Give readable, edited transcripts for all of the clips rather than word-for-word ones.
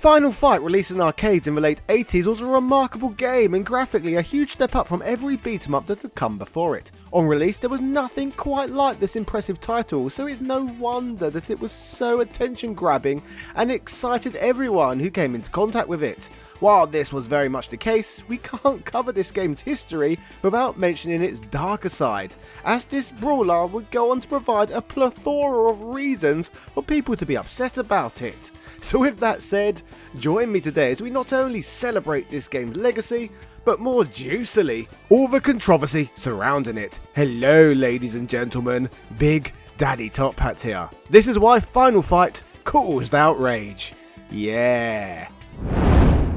Final Fight, released in arcades in the late 80s, was a remarkable game and graphically a huge step up from every beat 'em up that had come before it. On release there was nothing quite like this impressive title, so it's no wonder that it was so attention grabbing and excited everyone who came into contact with it. While this was very much the case, we can't cover this game's history without mentioning its darker side, as this brawler would go on to provide a plethora of reasons for people to be upset about it. So with that said, join me today as we not only celebrate this game's legacy, but more juicily, all the controversy surrounding it. Hello ladies and gentlemen, Big Daddy Top Hat here. This is why Final Fight caused outrage. Yeah.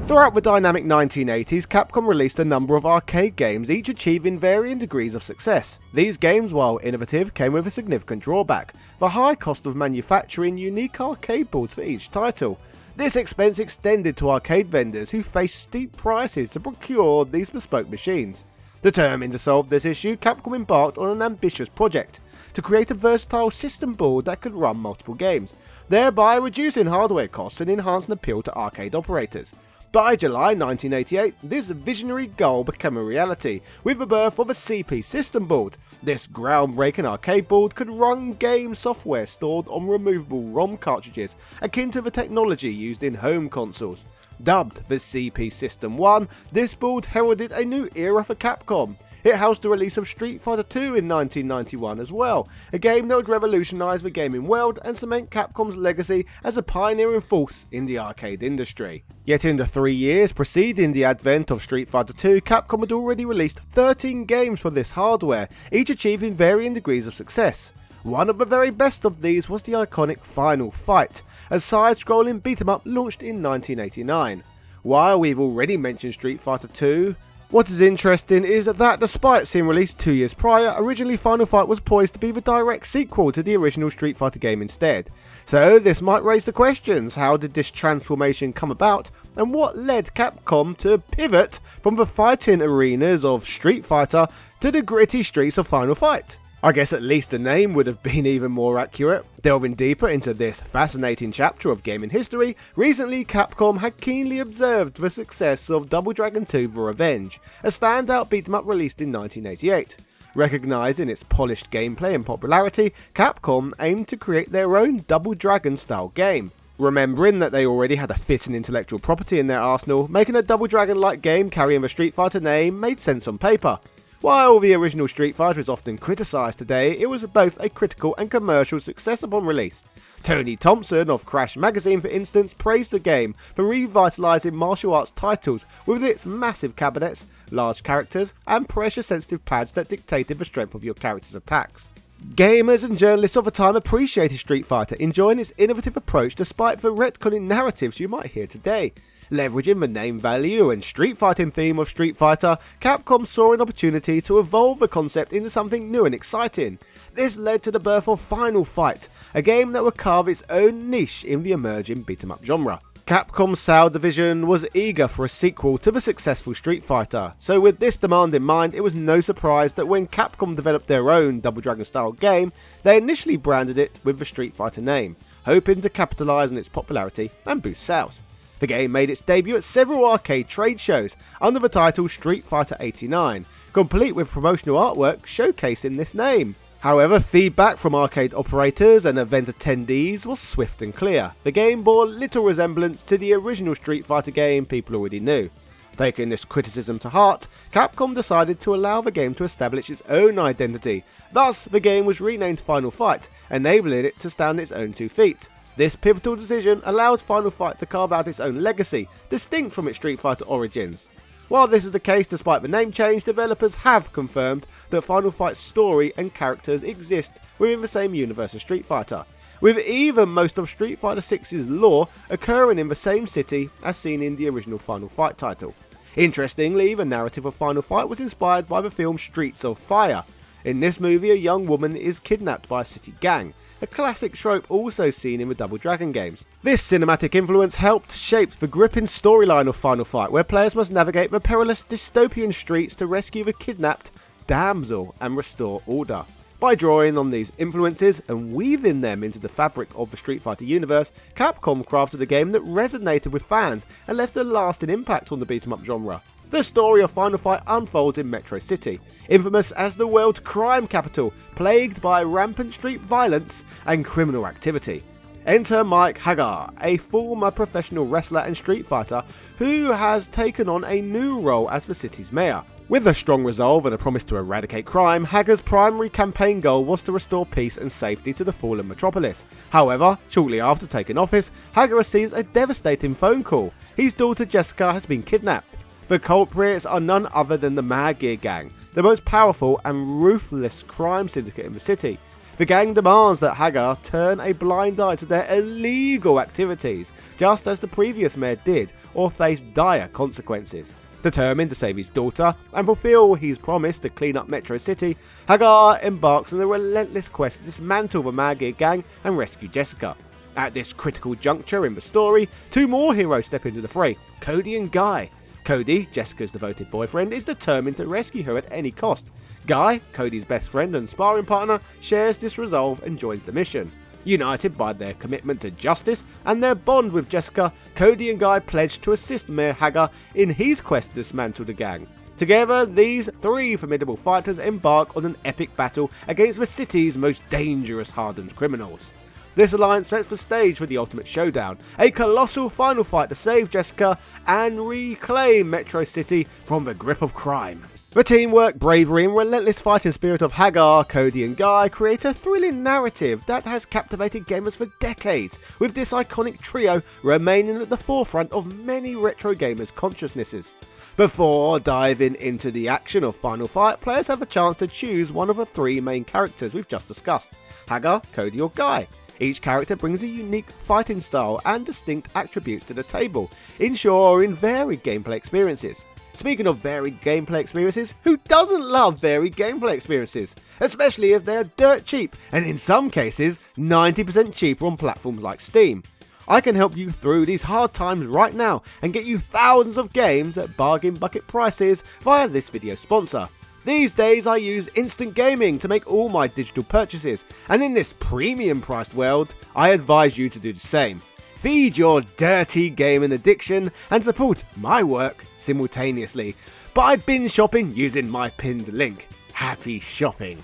Throughout the dynamic 1980s, Capcom released a number of arcade games, each achieving varying degrees of success. These games, while innovative, came with a significant drawback: the high cost of manufacturing unique arcade boards for each title. This expense extended to arcade vendors who faced steep prices to procure these bespoke machines. Determined to solve this issue, Capcom embarked on an ambitious project to create a versatile system board that could run multiple games, thereby reducing hardware costs and enhancing appeal to arcade operators. By July 1988, this visionary goal became a reality, with the birth of a CP system board. This groundbreaking arcade board could run game software stored on removable ROM cartridges, akin to the technology used in home consoles. Dubbed the CP System 1, this board heralded a new era for Capcom. It housed the release of Street Fighter II in 1991 as well, a game that would revolutionise the gaming world and cement Capcom's legacy as a pioneering force in the arcade industry. Yet in the 3 years preceding the advent of Street Fighter II, Capcom had already released 13 games for this hardware, each achieving varying degrees of success. One of the very best of these was the iconic Final Fight, a side-scrolling beat-em-up launched in 1989. While we've already mentioned Street Fighter II, what is interesting is that despite seeing released 2 years prior, originally Final Fight was poised to be the direct sequel to the original Street Fighter game instead. So this might raise the questions: how did this transformation come about, and what led Capcom to pivot from the fighting arenas of Street Fighter to the gritty streets of Final Fight? I guess at least the name would have been even more accurate. Delving deeper into this fascinating chapter of gaming history, recently Capcom had keenly observed the success of Double Dragon 2 The Revenge, a standout beat-em-up released in 1988. Recognising its polished gameplay and popularity, Capcom aimed to create their own Double Dragon style game. Remembering that they already had a fitting intellectual property in their arsenal, making a Double Dragon-like game carrying the Street Fighter name made sense on paper. While the original Street Fighter is often criticised today, it was both a critical and commercial success upon release. Tony Thompson of Crash magazine, for instance, praised the game for revitalising martial arts titles with its massive cabinets, large characters, and pressure-sensitive pads that dictated the strength of your character's attacks. Gamers and journalists of the time appreciated Street Fighter, enjoying its innovative approach despite the retconning narratives you might hear today. Leveraging the name value and street fighting theme of Street Fighter, Capcom saw an opportunity to evolve the concept into something new and exciting. This led to the birth of Final Fight, a game that would carve its own niche in the emerging beat-em-up genre. Capcom's SAO division was eager for a sequel to the successful Street Fighter, so with this demand in mind, it was no surprise that when Capcom developed their own Double Dragon style game, they initially branded it with the Street Fighter name, hoping to capitalise on its popularity and boost sales. The game made its debut at several arcade trade shows under the title Street Fighter 89, complete with promotional artwork showcasing this name. However, feedback from arcade operators and event attendees was swift and clear. The game bore little resemblance to the original Street Fighter game people already knew. Taking this criticism to heart, Capcom decided to allow the game to establish its own identity. Thus, the game was renamed Final Fight, enabling it to stand on its own 2 feet. This pivotal decision allowed Final Fight to carve out its own legacy, distinct from its Street Fighter origins. While this is the case despite the name change, developers have confirmed that Final Fight's story and characters exist within the same universe as Street Fighter, with even most of Street Fighter VI's lore occurring in the same city as seen in the original Final Fight title. Interestingly, the narrative of Final Fight was inspired by the film Streets of Fire. In this movie, a young woman is kidnapped by a city gang, a classic trope also seen in the Double Dragon games. This cinematic influence helped shape the gripping storyline of Final Fight, where players must navigate the perilous dystopian streets to rescue the kidnapped damsel and restore order. By drawing on these influences and weaving them into the fabric of the Street Fighter universe, Capcom crafted a game that resonated with fans and left a lasting impact on the beat-em-up genre. The story of Final Fight unfolds in Metro City, infamous as the world's crime capital, plagued by rampant street violence and criminal activity. Enter Mike Hagar, a former professional wrestler and street fighter who has taken on a new role as the city's mayor. With a strong resolve and a promise to eradicate crime, Hagar's primary campaign goal was to restore peace and safety to the fallen metropolis. However, shortly after taking office, Hagar receives a devastating phone call. His daughter Jessica has been kidnapped. The culprits are none other than the Mad Gear Gang, the most powerful and ruthless crime syndicate in the city. The gang demands that Hagar turn a blind eye to their illegal activities, just as the previous mayor did, or face dire consequences. Determined to save his daughter and fulfill his promise to clean up Metro City, Hagar embarks on a relentless quest to dismantle the Mad Gear Gang and rescue Jessica. At this critical juncture in the story, two more heroes step into the fray, Cody and Guy. Cody, Jessica's devoted boyfriend, is determined to rescue her at any cost. Guy, Cody's best friend and sparring partner, shares this resolve and joins the mission. United by their commitment to justice and their bond with Jessica, Cody and Guy pledge to assist Mayor Hagar in his quest to dismantle the gang. Together, these three formidable fighters embark on an epic battle against the city's most dangerous hardened criminals. This alliance sets the stage for the ultimate showdown, a colossal final fight to save Jessica and reclaim Metro City from the grip of crime. The teamwork, bravery and relentless fighting spirit of Hagar, Cody and Guy create a thrilling narrative that has captivated gamers for decades, with this iconic trio remaining at the forefront of many retro gamers' consciousnesses. Before diving into the action of Final Fight, players have a chance to choose one of the three main characters we've just discussed, Hagar, Cody or Guy. Each character brings a unique fighting style and distinct attributes to the table, ensuring varied gameplay experiences. Speaking of varied gameplay experiences, who doesn't love varied gameplay experiences? Especially if they're dirt cheap, and in some cases, 90% cheaper on platforms like Steam. I can help you through these hard times right now and get you thousands of games at bargain bucket prices via this video sponsor. These days I use instant gaming to make all my digital purchases, and in this premium priced world, I advise you to do the same. Feed your dirty gaming addiction and support my work simultaneously by binge shopping using my pinned link. Happy shopping!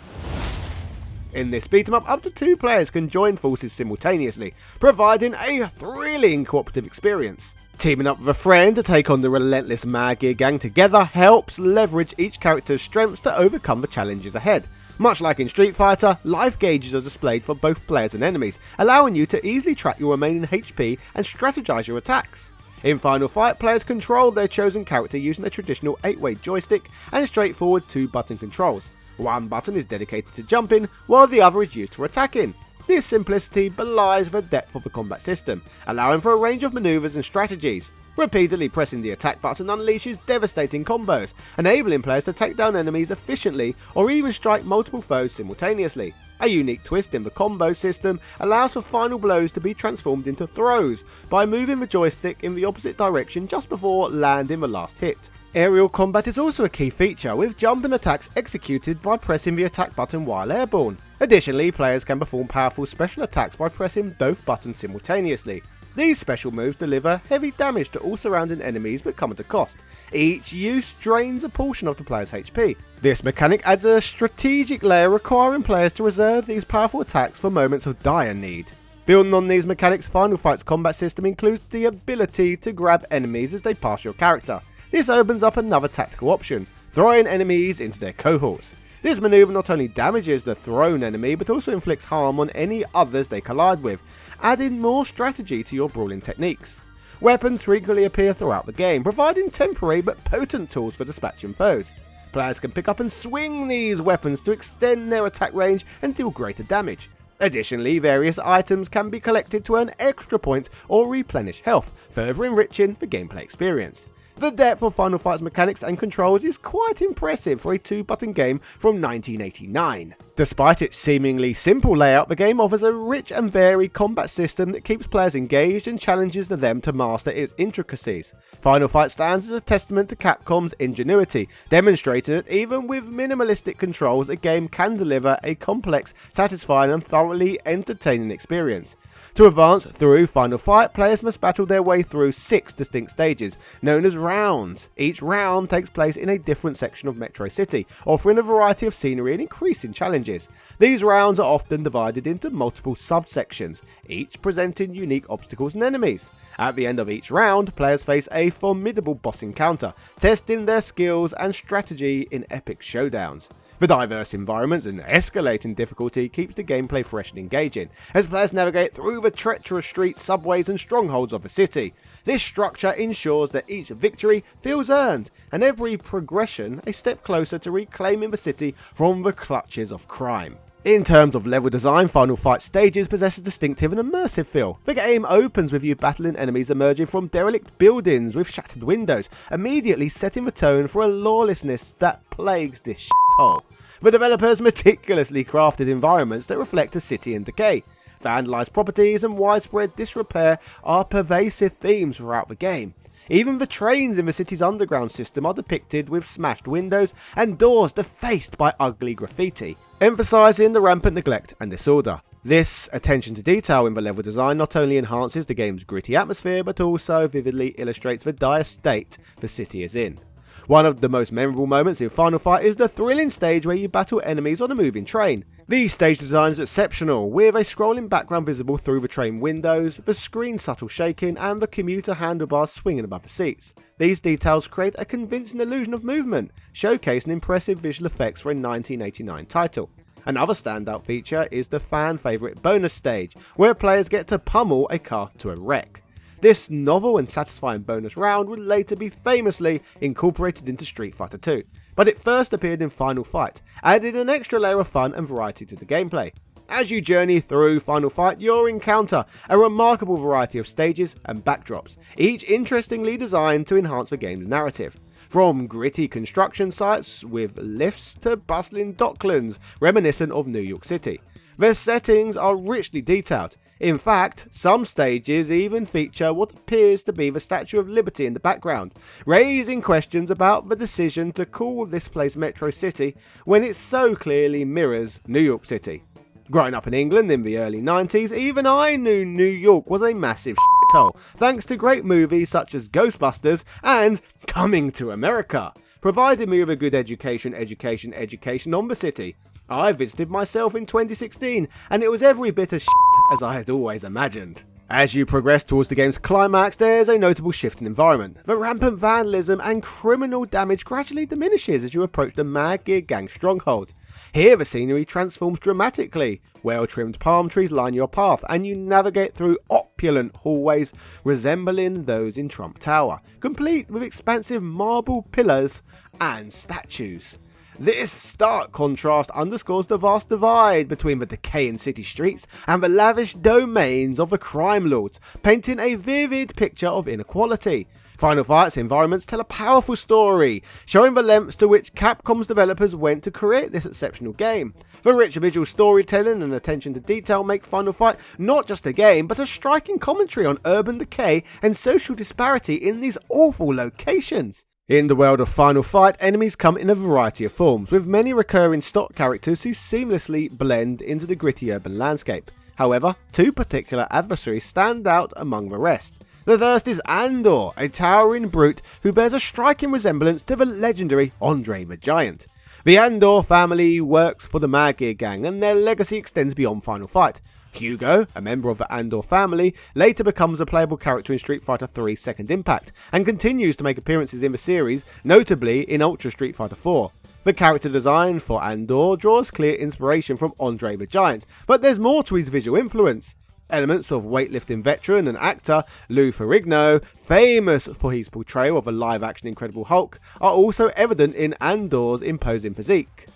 In this beat 'em up to 2 players can join forces simultaneously, providing a thrilling cooperative experience. Teaming up with a friend to take on the relentless Mad Gear Gang together helps leverage each character's strengths to overcome the challenges ahead. Much like in Street Fighter, life gauges are displayed for both players and enemies, allowing you to easily track your remaining HP and strategize your attacks. In Final Fight, players control their chosen character using a traditional 8-way joystick and straightforward 2-button controls. One button is dedicated to jumping, while the other is used for attacking. This simplicity belies the depth of the combat system, allowing for a range of maneuvers and strategies. Repeatedly pressing the attack button unleashes devastating combos, enabling players to take down enemies efficiently or even strike multiple foes simultaneously. A unique twist in the combo system allows for final blows to be transformed into throws by moving the joystick in the opposite direction just before landing the last hit. Aerial combat is also a key feature, with jumping attacks executed by pressing the attack button while airborne. Additionally, players can perform powerful special attacks by pressing both buttons simultaneously. These special moves deliver heavy damage to all surrounding enemies but come at a cost. Each use drains a portion of the player's HP. This mechanic adds a strategic layer requiring players to reserve these powerful attacks for moments of dire need. Building on these mechanics, Final Fight's combat system includes the ability to grab enemies as they pass your character. This opens up another tactical option, throwing enemies into their cohorts. This maneuver not only damages the thrown enemy but also inflicts harm on any others they collide with, adding more strategy to your brawling techniques. Weapons frequently appear throughout the game, providing temporary but potent tools for dispatching foes. Players can pick up and swing these weapons to extend their attack range and deal greater damage. Additionally, various items can be collected to earn extra points or replenish health, further enriching the gameplay experience. The depth of Final Fight's mechanics and controls is quite impressive for a 2-button game from 1989. Despite its seemingly simple layout, the game offers a rich and varied combat system that keeps players engaged and challenges them to master its intricacies. Final Fight stands as a testament to Capcom's ingenuity, demonstrating that even with minimalistic controls, a game can deliver a complex, satisfying and thoroughly entertaining experience. To advance through Final Fight, players must battle their way through 6 distinct stages, known as rounds. Each round takes place in a different section of Metro City, offering a variety of scenery and increasing challenges. These rounds are often divided into multiple subsections, each presenting unique obstacles and enemies. At the end of each round, players face a formidable boss encounter, testing their skills and strategy in epic showdowns. The diverse environments and escalating difficulty keeps the gameplay fresh and engaging, as players navigate through the treacherous streets, subways and strongholds of the city. This structure ensures that each victory feels earned, and every progression a step closer to reclaiming the city from the clutches of crime. In terms of level design, Final Fight stages possess a distinctive and immersive feel. The game opens with you battling enemies emerging from derelict buildings with shattered windows, immediately setting the tone for a lawlessness that plagues this shithole. The developers meticulously crafted environments that reflect a city in decay. Vandalised properties and widespread disrepair are pervasive themes throughout the game. Even the trains in the city's underground system are depicted with smashed windows and doors defaced by ugly graffiti, emphasising the rampant neglect and disorder. This attention to detail in the level design not only enhances the game's gritty atmosphere, but also vividly illustrates the dire state the city is in. One of the most memorable moments in Final Fight is the thrilling stage where you battle enemies on a moving train. The stage design is exceptional, with a scrolling background visible through the train windows, the screen's subtle shaking, and the commuter handlebars swinging above the seats. These details create a convincing illusion of movement, showcasing impressive visual effects for a 1989 title. Another standout feature is the fan favourite bonus stage, where players get to pummel a car to a wreck. This novel and satisfying bonus round would later be famously incorporated into Street Fighter 2, but it first appeared in Final Fight, adding an extra layer of fun and variety to the gameplay. As you journey through Final Fight, you'll encounter a remarkable variety of stages and backdrops, each interestingly designed to enhance the game's narrative. From gritty construction sites with lifts to bustling docklands reminiscent of New York City. Their settings are richly detailed. In fact, some stages even feature what appears to be the Statue of Liberty in the background, raising questions about the decision to call this place Metro City when it so clearly mirrors New York City. Growing up in England in the early 90s, even I knew New York was a massive shithole, thanks to great movies such as Ghostbusters and Coming to America, providing me with a good education on the city. I visited myself in 2016, and it was every bit as shit as I had always imagined. As you progress towards the game's climax, there's a notable shift in environment. The rampant vandalism and criminal damage gradually diminishes as you approach the Mad Gear Gang stronghold. Here the scenery transforms dramatically. Well-trimmed palm trees line your path, and you navigate through opulent hallways resembling those in Trump Tower, complete with expansive marble pillars and statues. This stark contrast underscores the vast divide between the decaying city streets and the lavish domains of the crime lords, painting a vivid picture of inequality. Final Fight's environments tell a powerful story, showing the lengths to which Capcom's developers went to create this exceptional game. The rich visual storytelling and attention to detail make Final Fight not just a game, but a striking commentary on urban decay and social disparity in these awful locations. In the world of Final Fight, enemies come in a variety of forms, with many recurring stock characters who seamlessly blend into the gritty urban landscape. However, 2 particular adversaries stand out among the rest. The first is Andor, a towering brute who bears a striking resemblance to the legendary Andre the Giant. The Andor family works for the Mad Gear Gang, and their legacy extends beyond Final Fight. Hugo, a member of the Andor family, later becomes a playable character in Street Fighter 3 Second Impact, and continues to make appearances in the series, notably in Ultra Street Fighter 4. The character design for Andor draws clear inspiration from Andre the Giant, but there's more to his visual influence. Elements of weightlifting veteran and actor Lou Ferrigno, famous for his portrayal of a live-action Incredible Hulk, are also evident in Andor's imposing physique.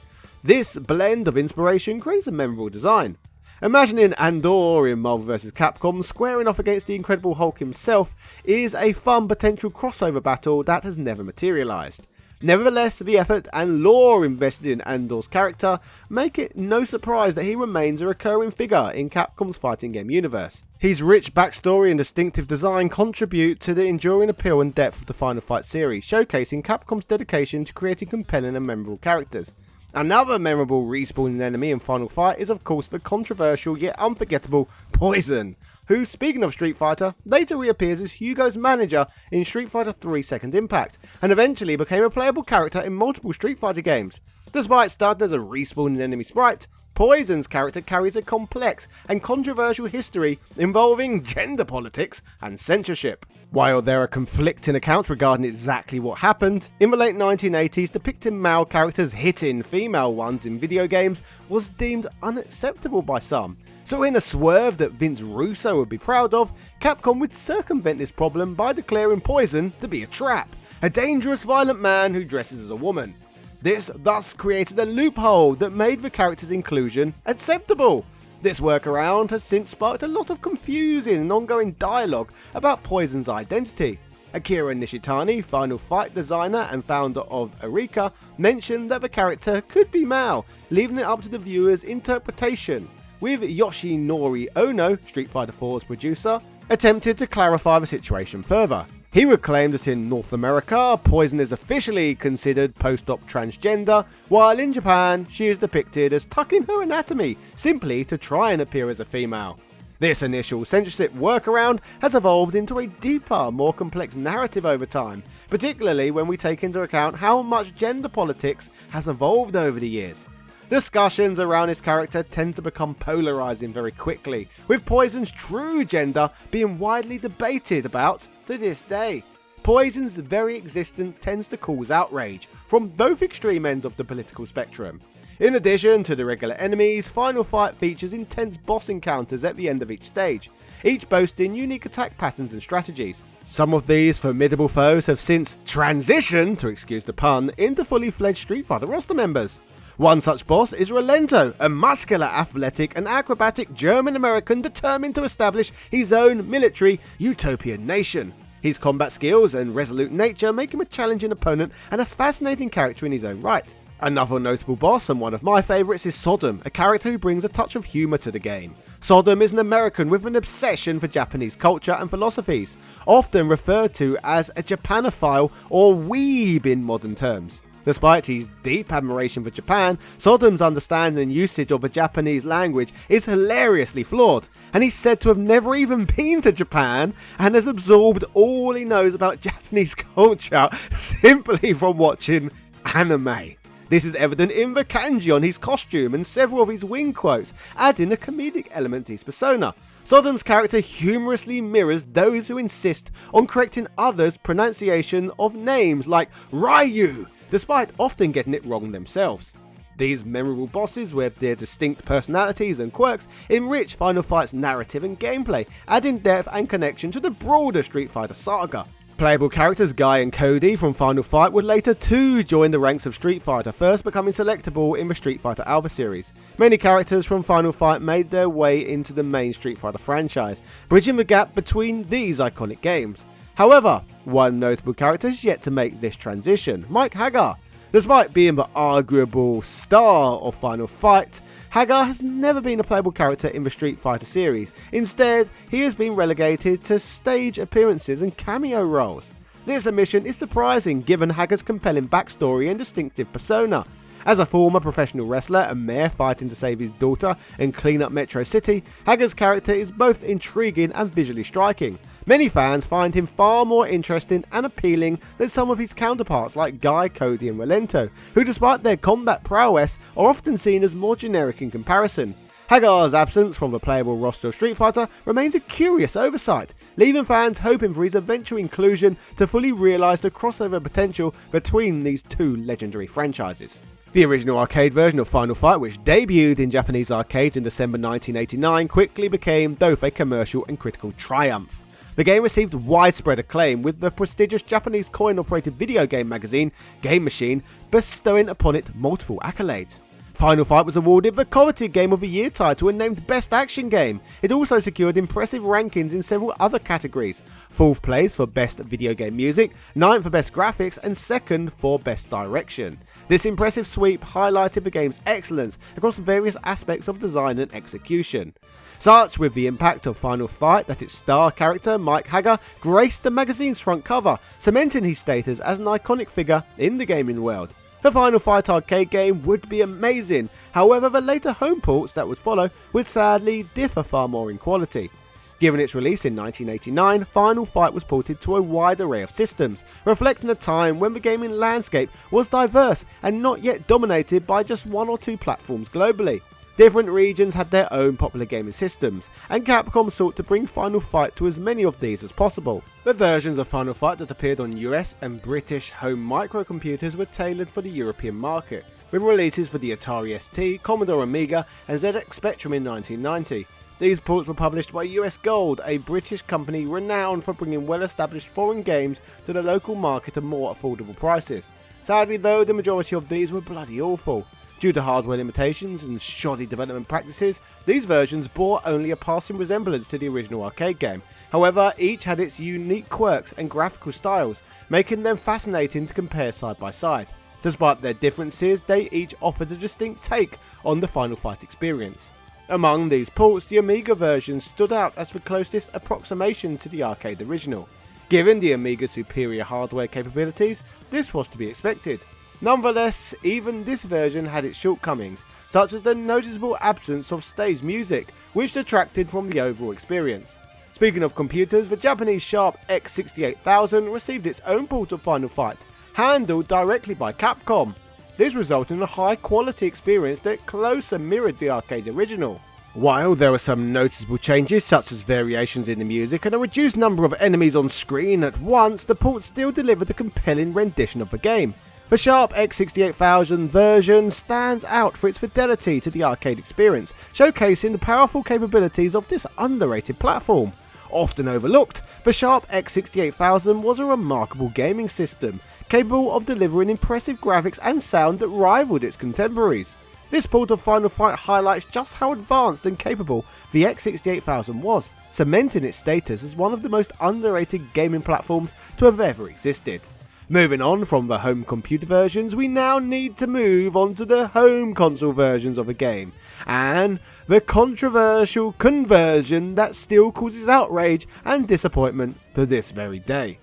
This blend of inspiration creates a memorable design. Imagining Andor in Marvel vs. Capcom squaring off against the Incredible Hulk himself is a fun potential crossover battle that has never materialised. Nevertheless, the effort and lore invested in Andor's character make it no surprise that he remains a recurring figure in Capcom's fighting game universe. His rich backstory and distinctive design contribute to the enduring appeal and depth of the Final Fight series, showcasing Capcom's dedication to creating compelling and memorable characters. Another memorable respawning enemy in Final Fight is of course the controversial yet unforgettable Poison, who, speaking of Street Fighter, later reappears as Hugo's manager in Street Fighter 3 Second Impact, and eventually became a playable character in multiple Street Fighter games. Despite starting as a respawning enemy sprite, Poison's character carries a complex and controversial history involving gender politics and censorship. While there are conflicting accounts regarding exactly what happened, in the late 1980s depicting male characters hitting female ones in video games was deemed unacceptable by some. So in a swerve that Vince Russo would be proud of, Capcom would circumvent this problem by declaring Poison to be a trap, a dangerous violent man who dresses as a woman. This thus created a loophole that made the character's inclusion acceptable. This workaround has since sparked a lot of confusing and ongoing dialogue about Poison's identity. Akira Nishitani, Final Fight designer and founder of Eureka, mentioned that the character could be male, leaving it up to the viewer's interpretation, with Yoshinori Ono, Street Fighter 4's producer, attempted to clarify the situation further. He would claim that in North America, Poison is officially considered post-op transgender, while in Japan, she is depicted as tucking her anatomy, simply to try and appear as a female. This initial censorship workaround has evolved into a deeper, more complex narrative over time, particularly when we take into account how much gender politics has evolved over the years. Discussions around his character tend to become polarising very quickly, with Poison's true gender being widely debated about to this day. Poison's very existence tends to cause outrage from both extreme ends of the political spectrum. In addition to the regular enemies, Final Fight features intense boss encounters at the end of each stage, each boasting unique attack patterns and strategies. Some of these formidable foes have since transitioned, to excuse the pun, into fully fledged Street Fighter roster members. One such boss is Rolento, a muscular, athletic and acrobatic German-American determined to establish his own military utopian nation. His combat skills and resolute nature make him a challenging opponent and a fascinating character in his own right. Another notable boss, and one of my favourites, is Sodom, a character who brings a touch of humour to the game. Sodom is an American with an obsession for Japanese culture and philosophies, often referred to as a Japanophile or weeb in modern terms. Despite his deep admiration for Japan, Sodom's understanding and usage of the Japanese language is hilariously flawed, and he's said to have never even been to Japan and has absorbed all he knows about Japanese culture simply from watching anime. This is evident in the kanji on his costume and several of his wing quotes, adding a comedic element to his persona. Sodom's character humorously mirrors those who insist on correcting others' pronunciation of names like Ryu, despite often getting it wrong themselves. These memorable bosses, with their distinct personalities and quirks, enrich Final Fight's narrative and gameplay, adding depth and connection to the broader Street Fighter saga. Playable characters Guy and Cody from Final Fight would later too join the ranks of Street Fighter, first becoming selectable in the Street Fighter Alpha series. Many characters from Final Fight made their way into the main Street Fighter franchise, bridging the gap between these iconic games. However, one notable character has yet to make this transition, Mike Hagar. Despite being the arguable star of Final Fight, Hagar has never been a playable character in the Street Fighter series. Instead, he has been relegated to stage appearances and cameo roles. This omission is surprising given Hagar's compelling backstory and distinctive persona. As a former professional wrestler and mayor fighting to save his daughter and clean up Metro City, Hagar's character is both intriguing and visually striking. Many fans find him far more interesting and appealing than some of his counterparts like Guy, Cody and Rolento, who despite their combat prowess are often seen as more generic in comparison. Hagar's absence from the playable roster of Street Fighter remains a curious oversight, leaving fans hoping for his eventual inclusion to fully realise the crossover potential between these two legendary franchises. The original arcade version of Final Fight, which debuted in Japanese arcades in December 1989, quickly became both a commercial and critical triumph. The game received widespread acclaim, with the prestigious Japanese coin-operated video game magazine Game Machine bestowing upon it multiple accolades. Final Fight was awarded the coveted Game of the Year title and named Best Action Game. It also secured impressive rankings in several other categories. 4th place for Best Video Game Music, 9th for Best Graphics, and 2nd for Best Direction. This impressive sweep highlighted the game's excellence across various aspects of design and execution. Such with the impact of Final Fight that its star character, Mike Haggar, graced the magazine's front cover, cementing his status as an iconic figure in the gaming world. The Final Fight arcade game would be amazing, however the later home ports that would follow would sadly differ far more in quality. Given its release in 1989, Final Fight was ported to a wide array of systems, reflecting a time when the gaming landscape was diverse and not yet dominated by just 1 or 2 platforms globally. Different regions had their own popular gaming systems, and Capcom sought to bring Final Fight to as many of these as possible. The versions of Final Fight that appeared on US and British home microcomputers were tailored for the European market, with releases for the Atari ST, Commodore Amiga and ZX Spectrum in 1990. These ports were published by US Gold, a British company renowned for bringing well-established foreign games to the local market at more affordable prices. Sadly though, the majority of these were bloody awful. Due to hardware limitations and shoddy development practices, these versions bore only a passing resemblance to the original arcade game. However, each had its unique quirks and graphical styles, making them fascinating to compare side by side. Despite their differences, they each offered a distinct take on the Final Fight experience. Among these ports, the Amiga version stood out as the closest approximation to the arcade original. Given the Amiga's superior hardware capabilities, this was to be expected. Nonetheless, even this version had its shortcomings, such as the noticeable absence of stage music, which detracted from the overall experience. Speaking of computers, the Japanese Sharp X68000 received its own port of Final Fight, handled directly by Capcom. This resulted in a high quality experience that closer mirrored the arcade original. While there were some noticeable changes such as variations in the music and a reduced number of enemies on screen at once, the port still delivered a compelling rendition of the game. The Sharp X68000 version stands out for its fidelity to the arcade experience, showcasing the powerful capabilities of this underrated platform. Often overlooked, the Sharp X68000 was a remarkable gaming system, capable of delivering impressive graphics and sound that rivaled its contemporaries. This port of Final Fight highlights just how advanced and capable the X68000 was, cementing its status as one of the most underrated gaming platforms to have ever existed. Moving on from the home computer versions, we now need to move on to the home console versions of the game, and the controversial conversion that still causes outrage and disappointment to this very day.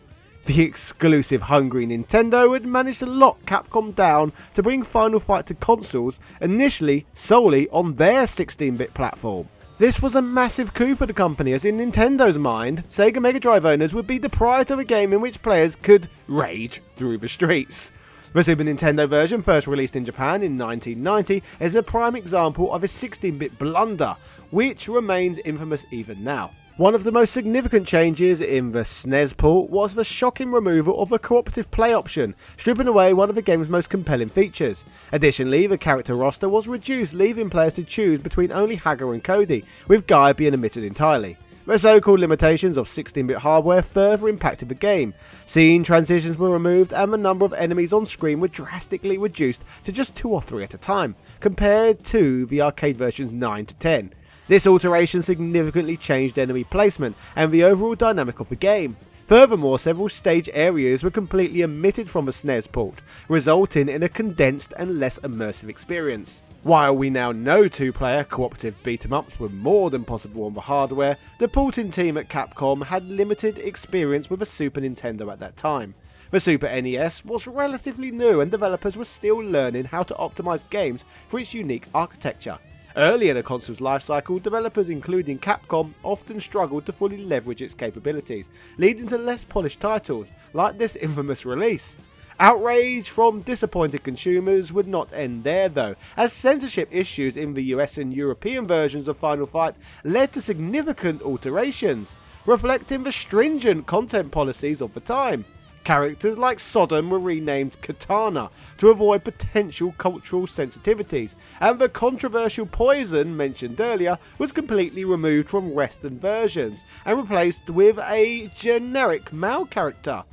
The exclusive hungry Nintendo had managed to lock Capcom down to bring Final Fight to consoles, initially solely on their 16-bit platform. This was a massive coup for the company, as in Nintendo's mind, Sega Mega Drive owners would be deprived of a game in which players could rage through the streets. The Super Nintendo version, first released in Japan in 1990, is a prime example of a 16-bit blunder, which remains infamous even now. One of the most significant changes in the SNES port was the shocking removal of the cooperative play option, stripping away one of the game's most compelling features. Additionally, the character roster was reduced, leaving players to choose between only Haggar and Cody, with Guy being omitted entirely. The so-called limitations of 16-bit hardware further impacted the game. Scene transitions were removed and the number of enemies on screen were drastically reduced to just 2 or 3 at a time, compared to the arcade version's 9 to 10. This alteration significantly changed enemy placement and the overall dynamic of the game. Furthermore, several stage areas were completely omitted from the SNES port, resulting in a condensed and less immersive experience. While we now know 2-player cooperative beat-em-ups were more than possible on the hardware, the porting team at Capcom had limited experience with a Super Nintendo at that time. The Super NES was relatively new and developers were still learning how to optimize games for its unique architecture. Early in a console's lifecycle, developers including Capcom often struggled to fully leverage its capabilities, leading to less polished titles, like this infamous release. Outrage from disappointed consumers would not end there though, as censorship issues in the US and European versions of Final Fight led to significant alterations, reflecting the stringent content policies of the time. Characters like Sodom were renamed Katana to avoid potential cultural sensitivities, and the controversial Poison mentioned earlier was completely removed from Western versions and replaced with a generic male character.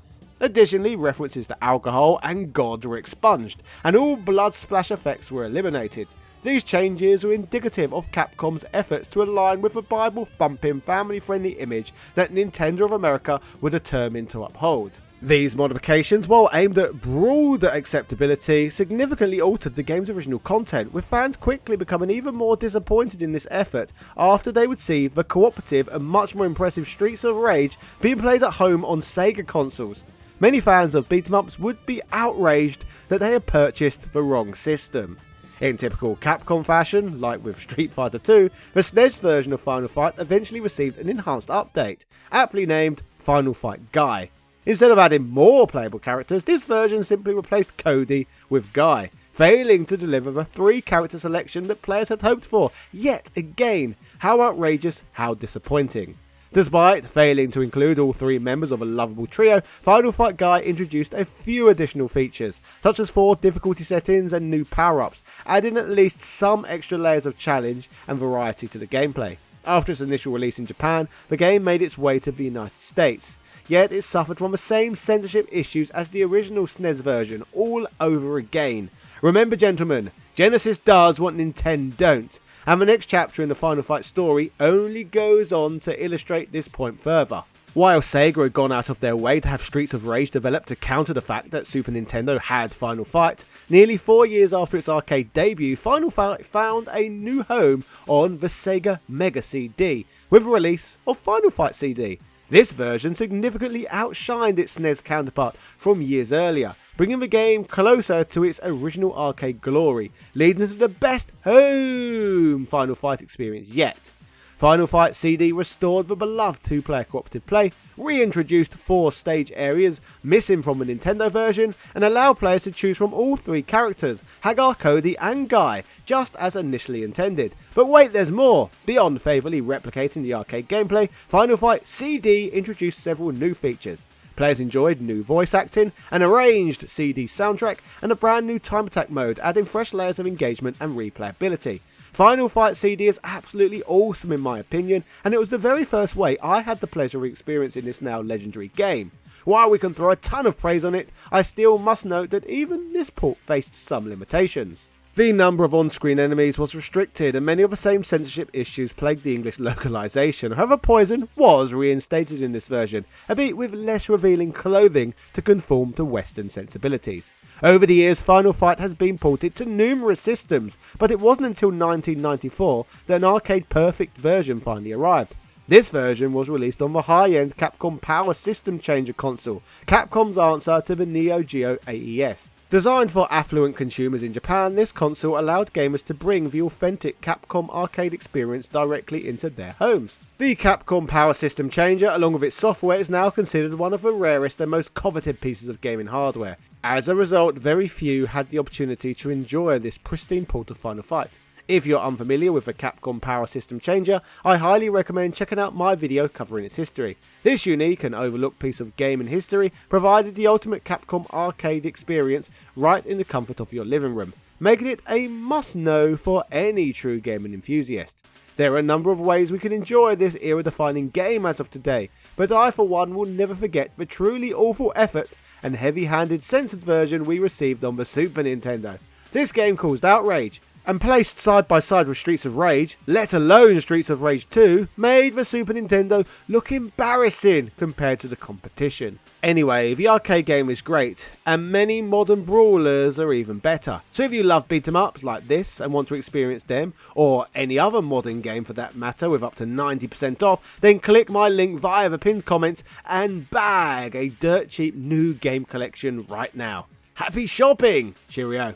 Additionally, references to alcohol and God were expunged, and all blood splash effects were eliminated. These changes are indicative of Capcom's efforts to align with the Bible-thumping, family-friendly image that Nintendo of America were determined to uphold. These modifications, while aimed at broader acceptability, significantly altered the game's original content, with fans quickly becoming even more disappointed in this effort after they would see the cooperative and much more impressive Streets of Rage being played at home on Sega consoles. Many fans of beat-em-ups would be outraged that they had purchased the wrong system. In typical Capcom fashion, like with Street Fighter 2, the SNES version of Final Fight eventually received an enhanced update, aptly named Final Fight Guy. Instead of adding more playable characters, this version simply replaced Cody with Guy, failing to deliver the 3-character selection that players had hoped for. Yet again, how outrageous, how disappointing. Despite failing to include all 3 members of a lovable trio, Final Fight Guy introduced a few additional features, such as 4 difficulty settings and new power-ups, adding at least some extra layers of challenge and variety to the gameplay. After its initial release in Japan, the game made its way to the United States, yet it suffered from the same censorship issues as the original SNES version all over again. Remember gentlemen, Genesis does what Nintendo don't, and the next chapter in the Final Fight story only goes on to illustrate this point further. While Sega had gone out of their way to have Streets of Rage developed to counter the fact that Super Nintendo had Final Fight, nearly 4 years after its arcade debut, Final Fight found a new home on the Sega Mega CD, with the release of Final Fight CD. This version significantly outshined its SNES counterpart from years earlier, bringing the game closer to its original arcade glory, leading to the best home Final Fight experience yet. Final Fight CD restored the beloved 2-player cooperative play, reintroduced 4 stage areas missing from the Nintendo version, and allowed players to choose from all 3 characters, Hagar, Cody and Guy, just as initially intended. But wait, there's more! Beyond favourably replicating the arcade gameplay, Final Fight CD introduced several new features. Players enjoyed new voice acting, an arranged CD soundtrack, and a brand new time attack mode, adding fresh layers of engagement and replayability. Final Fight CD is absolutely awesome in my opinion, and it was the very first way I had the pleasure of experiencing this now legendary game. While we can throw a ton of praise on it, I still must note that even this port faced some limitations. The number of on-screen enemies was restricted, and many of the same censorship issues plagued the English localization. However, poison was reinstated in this version, albeit with less revealing clothing to conform to Western sensibilities. Over the years, Final Fight has been ported to numerous systems, but it wasn't until 1994 that an arcade-perfect version finally arrived. This version was released on the high-end Capcom Power System Changer console, Capcom's answer to the Neo Geo AES. Designed for affluent consumers in Japan, this console allowed gamers to bring the authentic Capcom arcade experience directly into their homes. The Capcom Power System Changer, along with its software, is now considered one of the rarest and most coveted pieces of gaming hardware. As a result, very few had the opportunity to enjoy this pristine port of Final Fight. If you're unfamiliar with the Capcom Power System Changer, I highly recommend checking out my video covering its history. This unique and overlooked piece of gaming history provided the ultimate Capcom arcade experience right in the comfort of your living room, making it a must-know for any true gaming enthusiast. There are a number of ways we can enjoy this era-defining game as of today, but I for one will never forget the truly awful effort and heavy-handed censored version we received on the Super Nintendo. This game caused outrage, and placed side by side with Streets of Rage, let alone Streets of Rage 2, made the Super Nintendo look embarrassing compared to the competition. Anyway, the arcade game is great, and many modern brawlers are even better. So if you love beat 'em ups like this and want to experience them, or any other modern game for that matter with up to 90% off, then click my link via the pinned comment and bag a dirt cheap new game collection right now. Happy shopping! Cheerio.